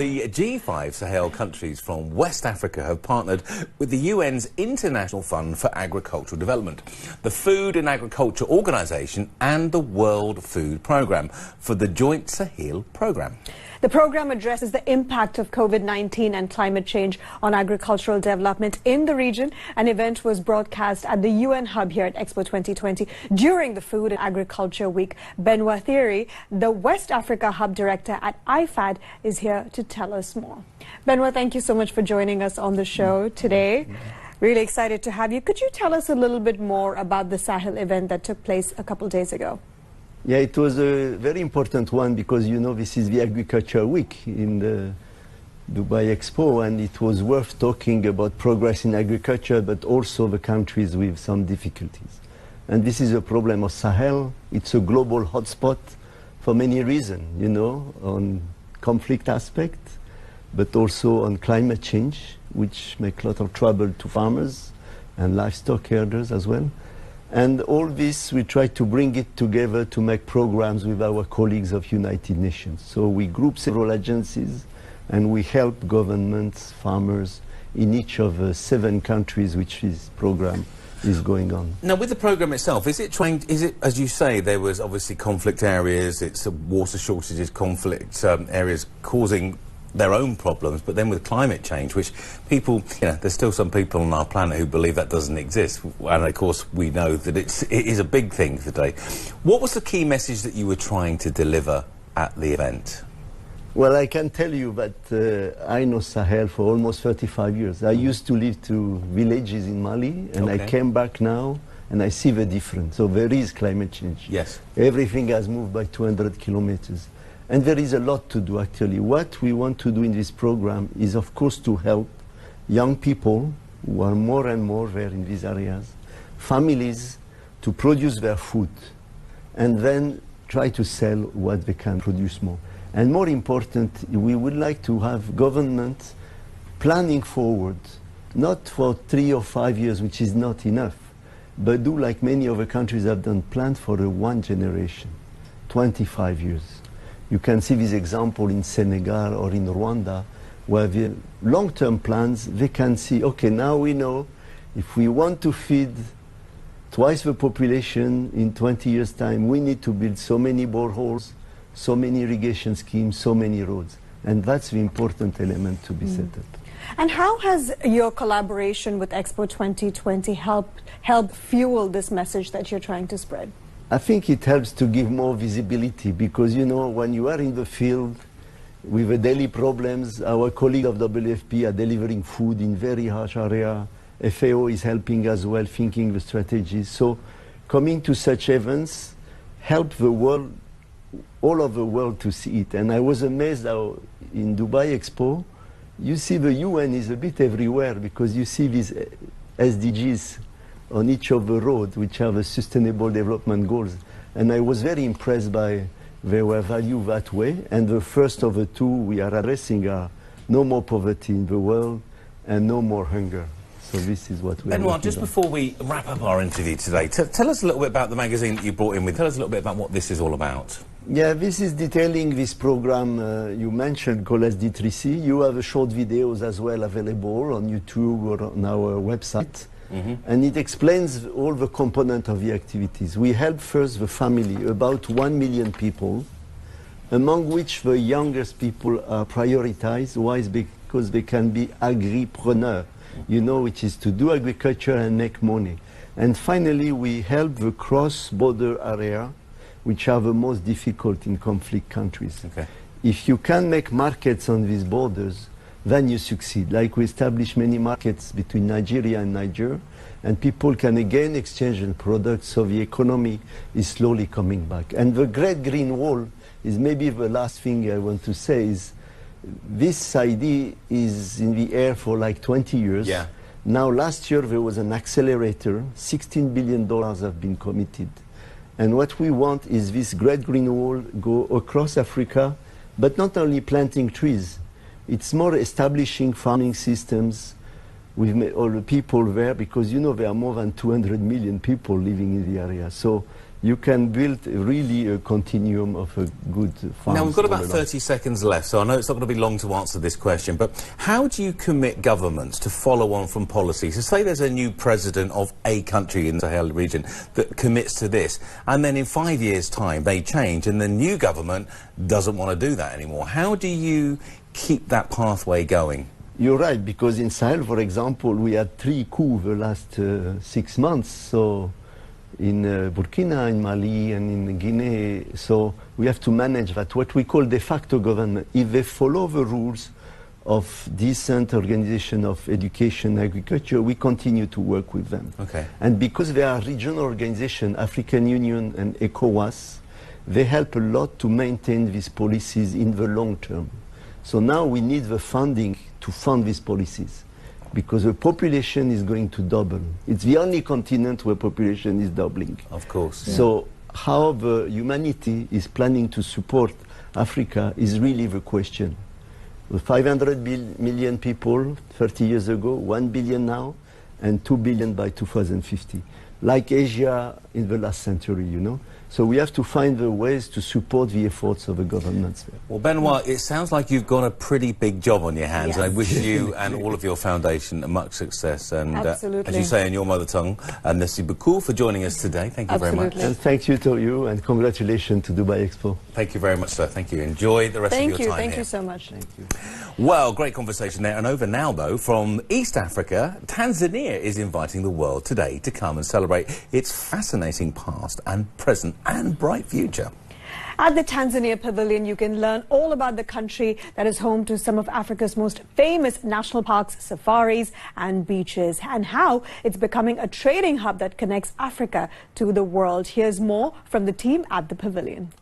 The G5 Sahel countries from West Africa have partnered with the UN's International Fund for Agricultural Development, the Food and Agriculture Organization and the World Food Programme for the Joint Sahel Programme. The program addresses the impact of COVID-19 and climate change on agricultural development in the region. An event was broadcast at the UN hub here at Expo 2020 during the Food and Agriculture Week. Benoit THIERRY, the West Africa Hub Director at IFAD, is here to tell us more. Benoit, thank you so much for joining us on the show today. Really excited to have you. Could you tell us a little bit more about the Sahel event that took place a couple of days ago? Yeah, it was a very important one because, you know, this is the Agriculture Week in the Dubai Expo, and it was worth talking about progress in agriculture, but also the countries with some difficulties. And this is a problem of Sahel. It's a global hotspot for many reasons, you know, on conflict aspect, but also on climate change, which make a lot of trouble to farmers and livestock herders as well. And all this, we try to bring it together to make programs with our colleagues of United Nations. So we group several agencies and we help governments, farmers in each of the 7 countries which this program is going on. Now, with the program itself, is it, as you say, there was obviously conflict areas, it's water shortages, conflict areas causing their own problems, but then with climate change, which people, you know, there's still some people on our planet who believe that doesn't exist, and of course we know that it is a big thing today. What was the key message that you were trying to deliver at the event? Well, I can tell you that I know Sahel for almost 35 years. I used to live to villages in Mali, and I came back now, and I see the difference. So there is climate change. Yes. Everything has moved by 200 kilometers. And there is a lot to do, actually. What we want to do in this program is, of course, to help young people who are more and more there in these areas, families to produce their food, and then try to sell what they can produce more. And more important, we would like to have government planning forward, not for 3 or 5 years, which is not enough, but do like many other countries have done, plan for a 1 generation, 25 years. You can see this example in Senegal or in Rwanda, where the long-term plans, they can see, okay, now we know if we want to feed twice the population in 20 years' time, we need to build so many boreholes, so many irrigation schemes, so many roads. And that's the important element to be set up. And how has your collaboration with Expo 2020 helped fuel this message that you're trying to spread? I think it helps to give more visibility because, you know, when you are in the field with the daily problems, our colleagues of WFP are delivering food in very harsh area. FAO is helping as well, thinking the strategies. So coming to such events help the world, all of the world to see it. And I was amazed how in Dubai Expo, you see the UN is a bit everywhere because you see these SDGs on each of the roads, which have the Sustainable Development Goals. And I was very impressed by their value that way. And the first of the 2 we are addressing are no more poverty in the world and no more hunger. So this is what we're Benoit, just before we wrap up our interview today, tell us a little bit about the magazine that you brought in with. Tell us a little bit about what this is all about. Yeah, this is detailing this program you mentioned called SD3C. You have short videos as well available on YouTube or on our website. And it explains all the components of the activities. We help first the family, about 1 million people, among which the youngest people are prioritized. Why? Because they can be agripreneur, you know, which is to do agriculture and make money. And finally, we help the cross-border area, which are the most difficult in conflict countries. If you can make markets on these borders, then you succeed. Like we establish many markets between Nigeria and Niger, and people can again exchange products, so the economy is slowly coming back. And the Great Green Wall is maybe the last thing I want to say is this idea is in the air for like 20 years. Now last year there was an accelerator, $16 billion have been committed. And what we want is this Great Green Wall go across Africa, but not only planting trees, it's more establishing farming systems, with all the people there, because you know there are more than 200 million people living in the area. So you can build really a continuum of a good farms. Now, we've got about 30 seconds left, so I know it's not going to be long to answer this question, but how do you commit governments to follow on from policies? So say there's a new president of a country in the Sahel region that commits to this, and then in 5 years' time they change, and the new government doesn't want to do that anymore. How do you keep that pathway going? You're right, because in Sahel, for example, we had 3 coups the last 6 months, so in Burkina, in Mali, and in Guinea. So we have to manage that, what we call de facto government. If they follow the rules of decent organization of education, agriculture, we continue to work with them. Okay. And because they are regional organizations, African Union and ECOWAS, they help a lot to maintain these policies in the long term. So now we need the funding to fund these policies, because the population is going to double. It's the only continent where population is doubling. Of course. Yeah. So how the humanity is planning to support Africa is really the question. With 500 million people 30 years ago, 1 billion now, and 2 billion by 2050. Like Asia in the last century, you know. So we have to find the ways to support the efforts of the governments there. Well, Benoit, it sounds like you've got a pretty big job on your hands. Yes. And I wish you and all of your foundation much success. And Absolutely. as you say in your mother tongue, merci beaucoup for joining us today. Thank you very much. Absolutely. And thank you to you, and congratulations to Dubai Expo. Thank you very much, sir. Thank you. Enjoy the rest of your time Thank here. you so much. Thank you. Well, great conversation there. And over now, though, from East Africa, Tanzania is inviting the world today to come and celebrate its fascinating past and present and bright future. At the Tanzania Pavilion, you can learn all about the country that is home to some of Africa's most famous national parks, safaris and beaches, and how it's becoming a trading hub that connects Africa to the world. Here's more from the team at the Pavilion.